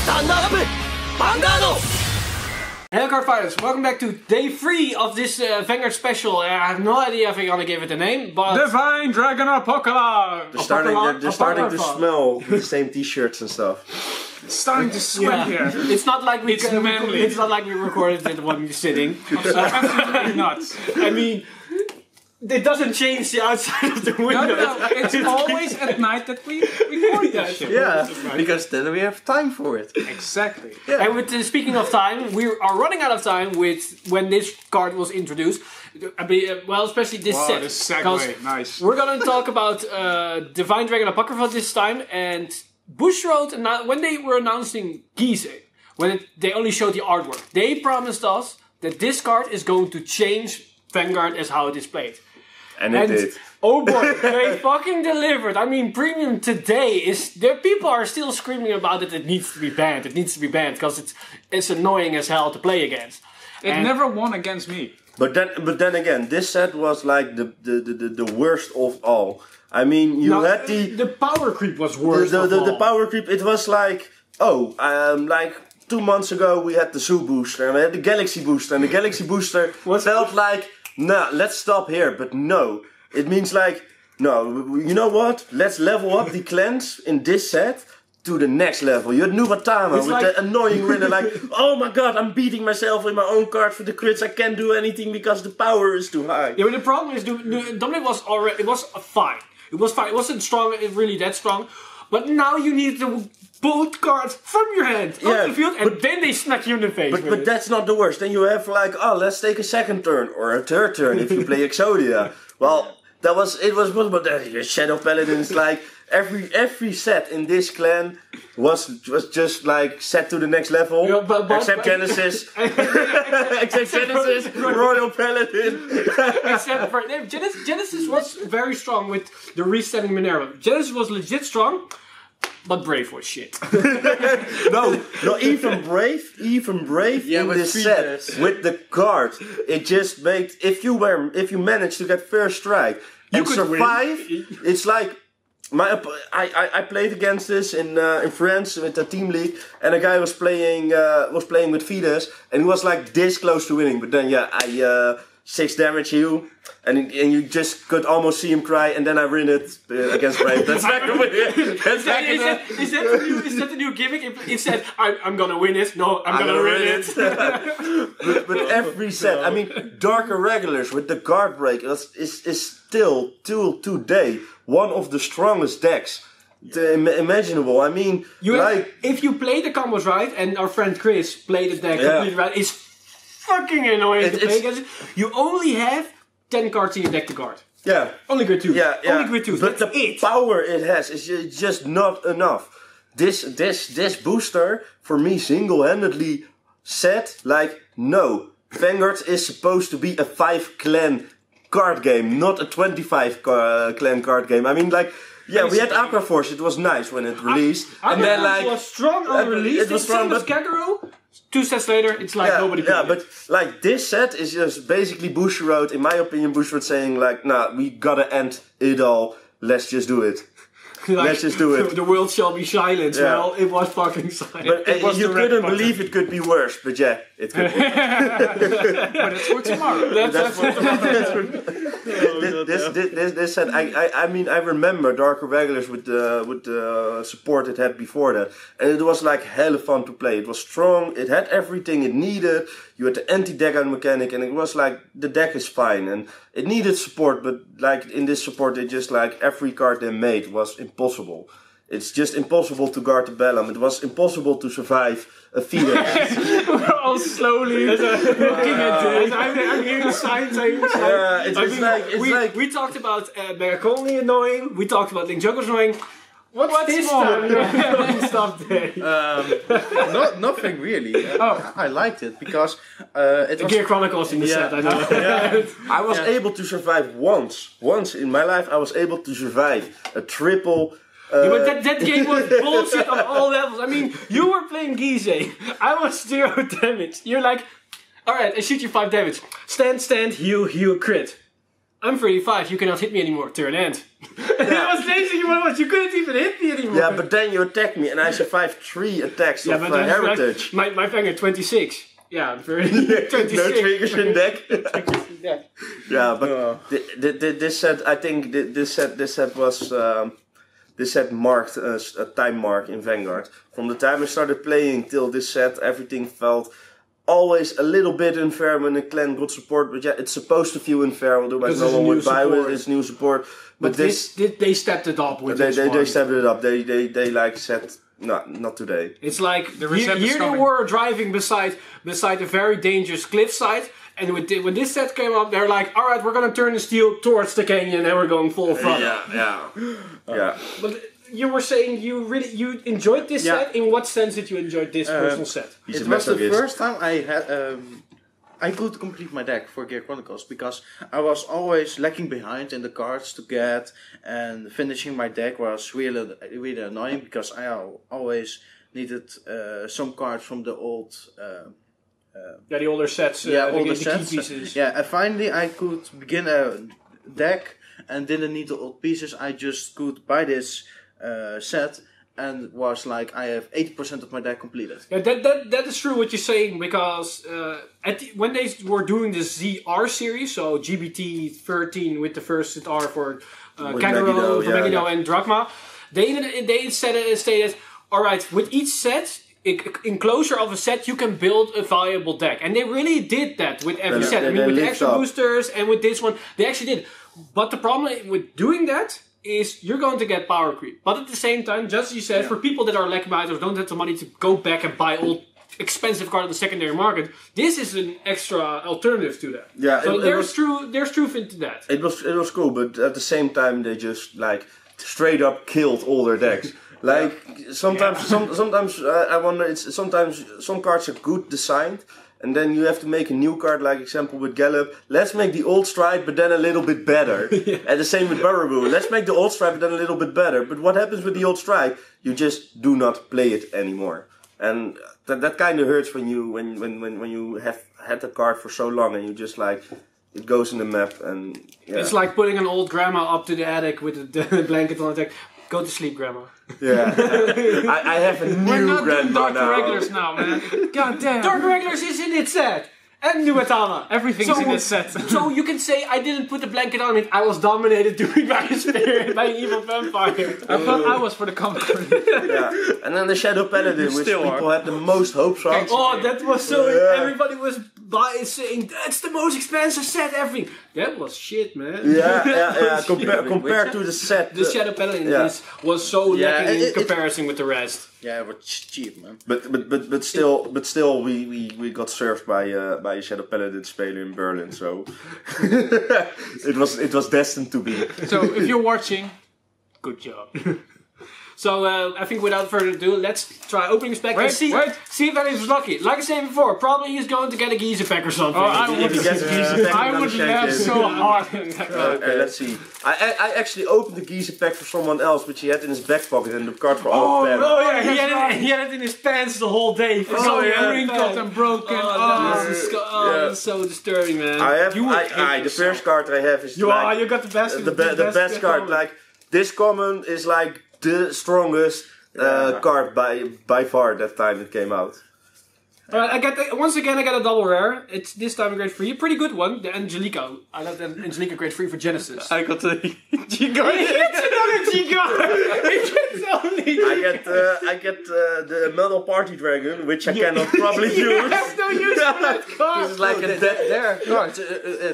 Stand up! Vanguard! Hello Cardfighters, welcome back to day 3 of this Vanguard special. I have no idea if I'm gonna give it a name, but... Devine Dragon Apocrypha! They're starting to smell the same t-shirts and stuff. It's starting to sweat here. It's not like we It's manly. It's not like we recorded it when you're sitting. Absolutely nuts. I mean, it doesn't change the outside of the window. No, it's always at night that we record that shit. Yeah, because then we have time for it. Exactly. Yeah. And with speaking of time, we are running out of time with when this card was introduced. Well, especially this Wow, set. this segue, nice. We're gonna talk about Devine Dragon Apocrypha this time, and Bushiroad, when they were announcing Gise, they only showed the artwork, they promised us that this card is going to change Vanguard as how it is played. And it did. Oh boy, they fucking delivered. I mean, Premium today people are still screaming about it. It needs to be banned. It needs to be banned because it's annoying as hell to play against. It never won against me. But then again, this set was like the worst of all. I mean, you had the Powercreep was worse. The Powercreep. It was like like 2 months ago we had the Zoo Booster and we had the Galaxy Booster, and the Galaxy Booster felt like, nah, let's stop here. But no, it means like, no, you know what? Let's level up the clans in this set to the next level. You had Nubatama with the annoying winner, like, oh my god, I'm beating myself with my own card for the crits. I can't do anything because the power is too high. Yeah, but the problem is, Dominic was already, it was fine. It was fine. It wasn't strong, really that strong. But now you need to pull cards from your hand on the field, and then they smack you in the face. But that's not the worst. Then you have like, oh, let's take a second turn or a third turn if you play Exodia. Well, it was possible. Your Shadow Paladins, like every set in this clan was just like set to the next level, except Genesis, Royal Paladin. Genesis was very strong with the resetting Minerva. Genesis was legit strong, but Brave was shit. no, even Brave in this set with the card, it just made if you manage to get first strike and survive, it's like. I played against this in France with the team league, and a guy was playing with Fides, and he was like this close to winning. But then I 6 damage you, and you just could almost see him cry, and then I win it against Brave. That's back to win. Is that the new gimmick? It said I'm gonna win it. No, I'm gonna win it. but every set, I mean, Darker Regulars with the guard break is still till today one of the strongest decks imaginable. I mean, if you play the combos right, and our friend Chris played the deck completely right, it's fucking annoying to play against. You only have 10 cards in your deck to guard. Yeah. Only grid 2. Yeah. Only grid 2. But the power it has is just not enough. This booster, for me, single-handedly said, like, no. Vanguard is supposed to be a 5-clan card game, not a 25 clan card game. I mean, like, yeah, we had Aquaforce. It was nice when it released, and then like, it was strong on release. It was strong, but Kagero, 2 sets later, it's like nobody. Yeah, but like this set is just basically Bushiroad, in my opinion, Bushiroad saying like, nah, we gotta end it all. Let's just do it. Let's just do it. The world shall be silent. Yeah. Well, it was fucking silent. But you couldn't believe it could be worse. But yeah, it could be. But it's for tomorrow. That's for tomorrow. This set, I mean, I remember Darker Regulars with the support it had before that, and it was like hella fun to play. It was strong. It had everything it needed. You had the anti-deck mechanic, and it was like the deck is fine, and it needed support. But like in this support, it just like every card they made was impossible. It's just impossible to guard the Bellum. It was impossible to survive a Phoenix. We're all slowly looking at this. I'm hearing signs. We talked about Beracoli annoying. We talked about Link Juggler's annoying. What's this time? Stop there. Nothing really. I liked it because it was Gear Chronicles in the set. I know. I was able to survive once. Once in my life, I was able to survive a triple. But that game was bullshit on all levels. I mean, you were playing Gise. I was 0 damage. You're like, alright, I shoot you 5 damage. Stand, heal, crit. I'm 35, you cannot hit me anymore, turn end. It was basically what it was, you couldn't even hit me anymore. Yeah, but then you attacked me and I survived 3 attacks of heritage. Like, my Vanguard 26. Yeah, I'm very 26. No triggers in deck. Yeah, but this set, I think this set was... this set marked a time mark in Vanguard. From the time I started playing till this set, everything felt always a little bit unfair when the clan got support. But yeah, it's supposed to feel unfair, otherwise no one would buy with this new support. But they stepped it up with this They stepped it up. They like said, not today. It's like here they were driving beside a very dangerous cliffside. And when this set came up, they're like, all right, we're going to turn the steel towards the canyon and we're going full front. Yeah. But you were saying you enjoyed this set. In what sense did you enjoy this personal set? It was the first time I could complete my deck for Gear Chronicles, because I was always lagging behind in the cards to get, and finishing my deck was really annoying, because I always needed some cards from the old... the older sets. Older sets. Key pieces. And finally I could begin a deck and didn't need the old pieces. I just could buy this set and was like, I have 80% of my deck completed. Yeah, that is true what you're saying, because when they were doing the ZR series, so GBT 13 with the first ZR for Megiddo and Drachma, they stated, alright, with each set, enclosure of a set, you can build a valuable deck. And they really did that with every set. I mean, with the extra boosters and with this one, they actually did. But the problem with doing that is you're going to get power creep. But at the same time, just as you said, for people that are lack behind or don't have the money to go back and buy old expensive card on the secondary market, this is an extra alternative to that. Yeah, so there's truth into that. It was cool, but at the same time they just like straight up killed all their decks. Like sometimes I wonder. Sometimes some cards are good designed, and then you have to make a new card. Like example with Gallop, let's make the old strike, but then a little bit better. And the same with Baraboo. Let's make the old strike, but then a little bit better. But what happens with the old strike? You just do not play it anymore, and that kind of hurts when you have had the card for so long and you just like. It goes in the map, and it's like putting an old grandma up to the attic with the blanket on the deck. Go to sleep, Grandma. Yeah. I have a new grandma now. We're not doing Dark Regulars now, man. God damn. Dark Regulars is in its set. And Nuatama. Everything's in its set. So you can say, I didn't put the blanket on it. I was dominated during my spirit by an evil vampire. I thought I was for the conqueror. Yeah. And then the Shadow Paladin, which people had the most hopes on. Oh, that was so... Everybody was saying, that's the most expensive set ever. That was shit, man. Yeah. Compared to the set. The Shadow Paladin was so lacking in comparison with the rest. Yeah, it was cheap, man. But still, we got served by a Shadow Paladin speler in Berlin, so it was destined to be. So if you're watching, good job. So I think without further ado, let's try opening his pack and see if anybody's lucky. Like I said before, probably he's going to get a Giza pack or something. I would laugh so hard. Okay, let's see. I actually opened the Giza pack for someone else, which he had in his back pocket, and the cards were all bad. Oh yeah, he had it in his pants the whole day. Wrinkled and broken. That's so disturbing, man. The first card I have is you got the best. The best card. Like this common is like the strongest card by far that time it came out. Alright, once again I got a double rare. It's this time a grade 3. A pretty good one. The Angelica. I got the Angelica grade 3 for Genesis. I got the G-Guard. He gets another G-Guard! I get the Metal Party Dragon, which I cannot probably you use. have no use for that card! This is like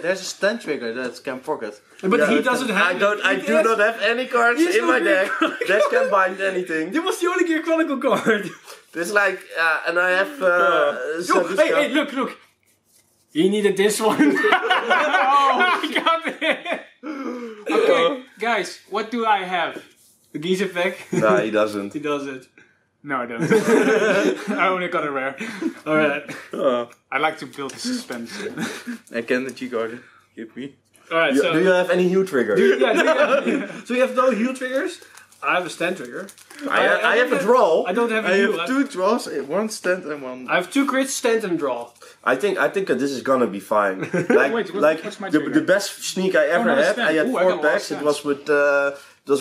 there's a stand trigger that can pocket. But he doesn't have I do not have any cards in my deck that can bind anything. This was the only Gear Chronicle card. This is like, and I have... hey, look. He needed this one. I got it. Okay, guys, what do I have? The Giza effect? No, he doesn't. He doesn't. No, I don't. I only got a rare. Alright. I like to build the suspense. I can the G-Guard. Give me. Alright, so... Do you have any hue triggers? So you have no hue triggers? I have a stand trigger. I have a draw. I don't have a I new. have 2 draws, 1 stand and 1... I have 2 crits, stand and draw. I think that this is gonna be fine. Like, Wait, what's my the trigger? best sneak I ever not a had. stand. I had Ooh, I 4 got a lot of packs. It stands. was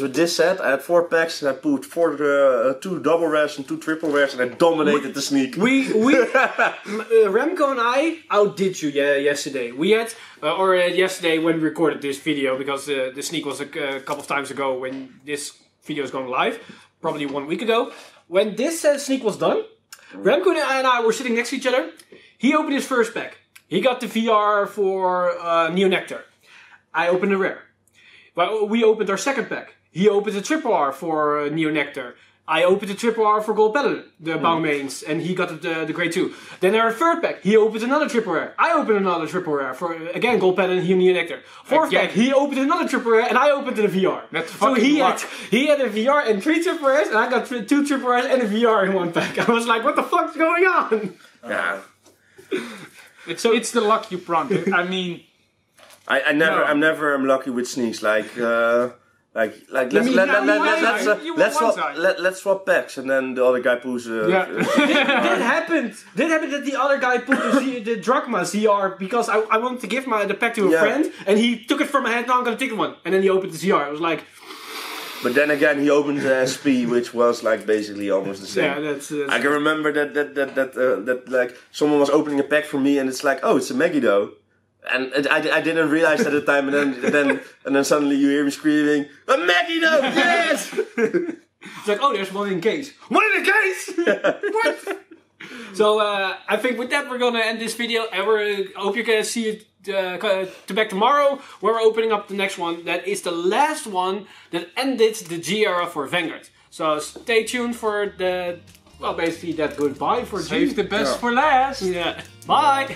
with this set. I had 4 packs and I put 2 double rares and 2 triple rares and I dominated the sneak. Remco and I outdid you yesterday. We had, yesterday when we recorded this video, because the sneak was a couple of times ago when this video is going live, probably 1 week ago. When this sneak was done, Remco and I were sitting next to each other. He opened his first pack. He got the VR for Neo Nectar. I opened a rare. Well, we opened our second pack. He opened a triple R for Neo Nectar. I opened a triple R for Gold Paladin, the Balmains, and he got the grade 2. Then our third pack, he opened another triple rare. I opened another triple rare for, again, Gold Paladin, he Neo Nectar. Fourth pack, he opened another triple rare, and I opened a VR. So he had a VR and 3 triple rares, and I got 2 triple rares and a VR in 1 pack. I was like, what the fuck's going on? Yeah. It's the luck you prompt. I mean... I'm never lucky with sneaks. Let's swap packs and then the other guy pulls. That happened. That happened that the other guy put the Drachma ZR because I wanted to give the pack to a friend and he took it from my hand. Now I'm gonna take one, and then he opened the ZR. I was like. But then again, he opened the SP, which was like basically almost the same. Yeah, that's I can remember that like someone was opening a pack for me, and it's like, oh, it's a Megiddo. And I didn't realize at the time, and then suddenly you hear me screaming, a Megiddo, yes! It's like, oh, there's one in case. One in the case? What? So I think with that we're gonna end this video, and we hope you can see it back tomorrow, where we're opening up the next one. That is the last one that ended the G era for Vanguard. So stay tuned for basically that goodbye for G. Save the best for last. Yeah. Bye.